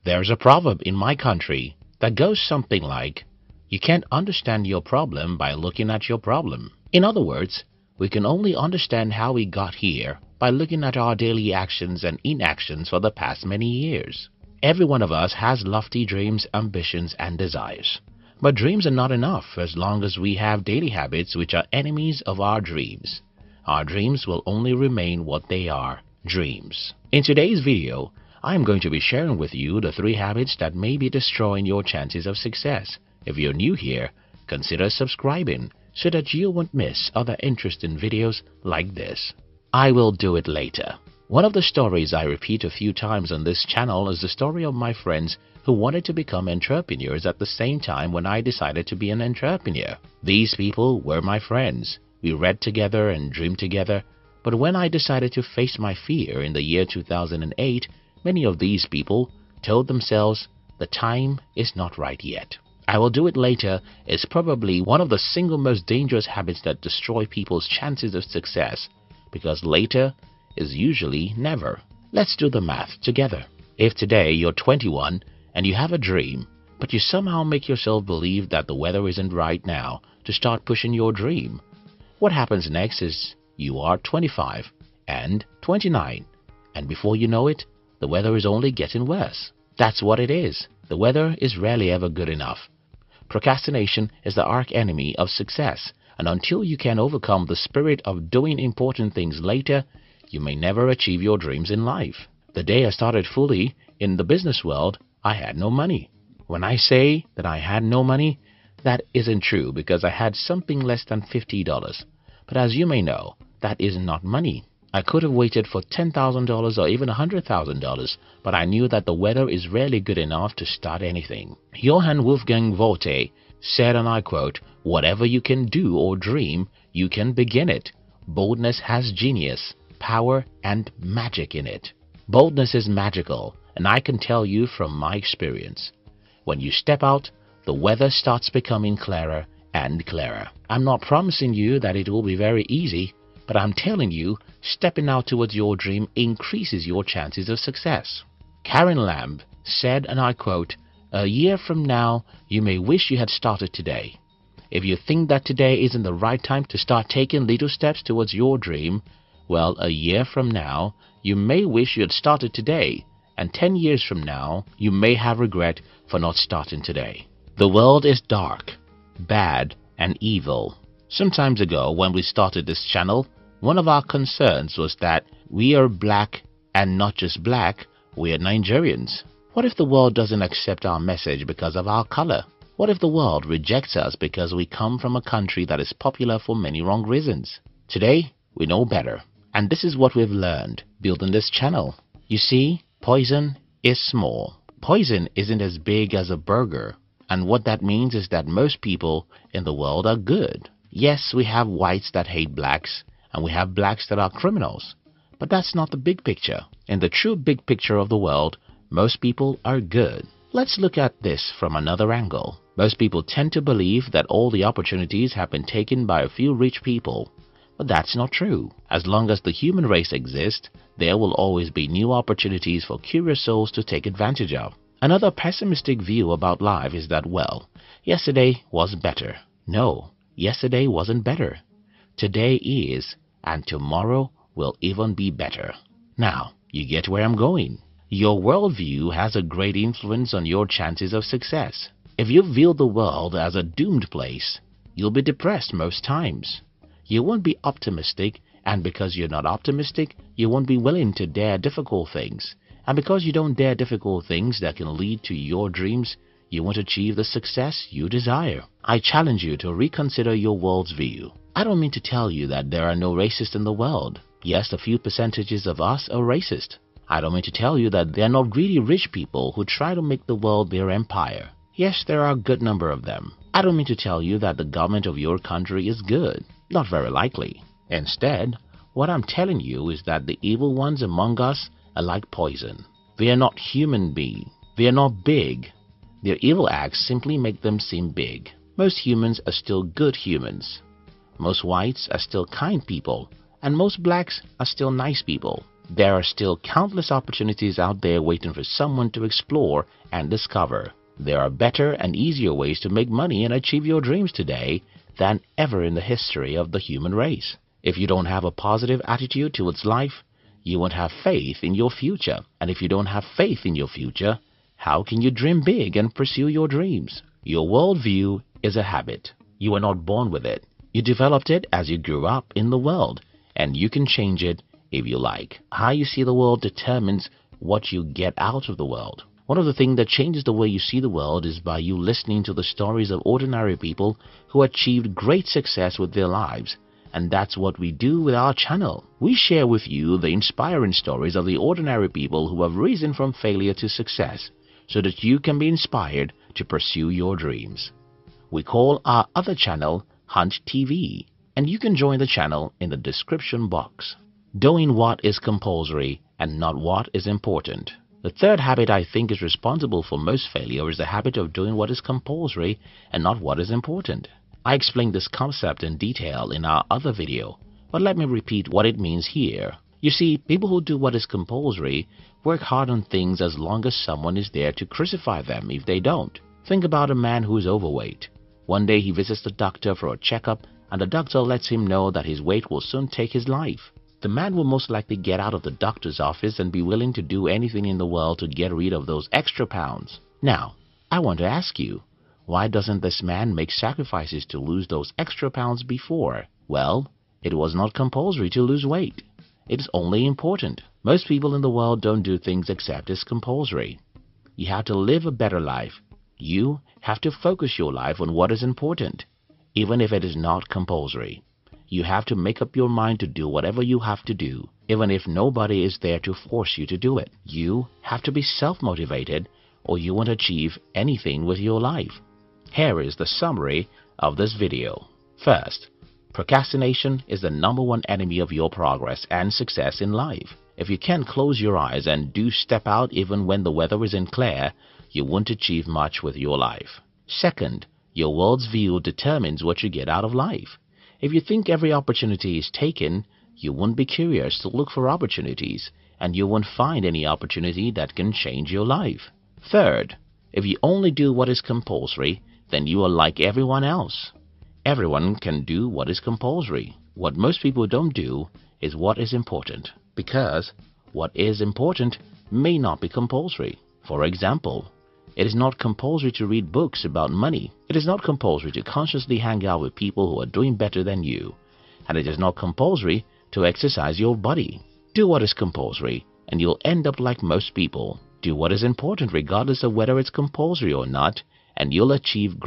There's a proverb in my country that goes something like, you can't understand your problem by looking at your problem. In other words, we can only understand how we got here by looking at our daily actions and inactions for the past many years. Every one of us has lofty dreams, ambitions, and desires. But dreams are not enough as long as we have daily habits which are enemies of our dreams. Our dreams will only remain what they are, dreams. In today's video, I am going to be sharing with you the 3 habits that may be destroying your chances of success. If you're new here, consider subscribing so that you won't miss other interesting videos like this. I will do it later. One of the stories I repeat a few times on this channel is the story of my friends who wanted to become entrepreneurs at the same time when I decided to be an entrepreneur. These people were my friends. We read together and dreamed together. But when I decided to face my fear in the year 2008, many of these people told themselves, the time is not right yet. I will do it later is probably one of the single most dangerous habits that destroy people's chances of success, because later is usually never. Let's do the math together. If today you're 21 and you have a dream, but you somehow make yourself believe that the weather isn't right now to start pushing your dream, what happens next is you are 25 and 29, and before you know it, the weather is only getting worse. That's what it is. The weather is rarely ever good enough. Procrastination is the arch enemy of success, and until you can overcome the spirit of doing important things later, you may never achieve your dreams in life. The day I started fully in the business world, I had no money. When I say that I had no money, that isn't true because I had something less than $50. But as you may know, that is not money. I could have waited for $10,000 or even $100,000, but I knew that the weather is rarely good enough to start anything. Johann Wolfgang Volte said, and I quote, "Whatever you can do or dream, you can begin it. Boldness has genius, power, and magic in it." Boldness is magical, and I can tell you from my experience. When you step out, the weather starts becoming clearer and clearer. I'm not promising you that it will be very easy, but I'm telling you, stepping out towards your dream increases your chances of success. Karen Lamb said, and I quote, "A year from now, you may wish you had started today. If you think that today isn't the right time to start taking little steps towards your dream, well, a year from now, you may wish you had started today, and 10 years from now, you may have regret for not starting today." The world is dark, bad, and evil. Some time ago, when we started this channel, one of our concerns was that we are black, and not just black, we are Nigerians. What if the world doesn't accept our message because of our color? What if the world rejects us because we come from a country that is popular for many wrong reasons? Today, we know better. And this is what we've learned building this channel. You see, poison is small. Poison isn't as big as a burger. And what that means is that most people in the world are good. Yes, we have whites that hate blacks, and we have blacks that are criminals. But that's not the big picture. In the true big picture of the world, most people are good. Let's look at this from another angle. Most people tend to believe that all the opportunities have been taken by a few rich people. But that's not true. As long as the human race exists, there will always be new opportunities for curious souls to take advantage of. Another pessimistic view about life is that, well, yesterday was better. No, yesterday wasn't better. Today is, and tomorrow will even be better. Now, you get where I'm going. Your worldview has a great influence on your chances of success. If you view the world as a doomed place, you'll be depressed most times. You won't be optimistic, and because you're not optimistic, you won't be willing to dare difficult things. And because you don't dare difficult things that can lead to your dreams, you won't achieve the success you desire. I challenge you to reconsider your world's view. I don't mean to tell you that there are no racists in the world. Yes, a few percentages of us are racist. I don't mean to tell you that there are not greedy rich people who try to make the world their empire. Yes, there are a good number of them. I don't mean to tell you that the government of your country is good. Not very likely. Instead, what I'm telling you is that the evil ones among us are like poison. They are not human beings. They are not big. Their evil acts simply make them seem big. Most humans are still good humans. Most whites are still kind people, and most blacks are still nice people. There are still countless opportunities out there waiting for someone to explore and discover. There are better and easier ways to make money and achieve your dreams today than ever in the history of the human race. If you don't have a positive attitude towards life, you won't have faith in your future. And if you don't have faith in your future, how can you dream big and pursue your dreams? Your worldview is a habit. You were not born with it. You developed it as you grew up in the world, and you can change it if you like. How you see the world determines what you get out of the world. One of the things that changes the way you see the world is by you listening to the stories of ordinary people who achieved great success with their lives. And that's what we do with our channel. We share with you the inspiring stories of the ordinary people who have risen from failure to success, so that you can be inspired to pursue your dreams. We call our other channel Hunt TV, and you can join the channel in the description box. Doing what is compulsory and not what is important. The third habit I think is responsible for most failure is the habit of doing what is compulsory and not what is important. I explained this concept in detail in our other video, but let me repeat what it means here. You see, people who do what is compulsory work hard on things as long as someone is there to crucify them if they don't. Think about a man who is overweight. One day he visits the doctor for a checkup, and the doctor lets him know that his weight will soon take his life. The man will most likely get out of the doctor's office and be willing to do anything in the world to get rid of those extra pounds. Now, I want to ask you, why doesn't this man make sacrifices to lose those extra pounds before? Well, it was not compulsory to lose weight. It is only important. Most people in the world don't do things except as compulsory. You have to live a better life. You have to focus your life on what is important, even if it is not compulsory. You have to make up your mind to do whatever you have to do, even if nobody is there to force you to do it. You have to be self-motivated, or you won't achieve anything with your life. Here is the summary of this video. First, procrastination is the #1 enemy of your progress and success in life. If you can't close your eyes and do step out even when the weather isn't clear, you won't achieve much with your life. Second, your world's view determines what you get out of life. If you think every opportunity is taken, you won't be curious to look for opportunities, and you won't find any opportunity that can change your life. Third, if you only do what is compulsory, then you are like everyone else. Everyone can do what is compulsory. What most people don't do is what is important, because what is important may not be compulsory. For example, it is not compulsory to read books about money. It is not compulsory to consciously hang out with people who are doing better than you. And it is not compulsory to exercise your body. Do what is compulsory, and you'll end up like most people. Do what is important regardless of whether it's compulsory or not, and you'll achieve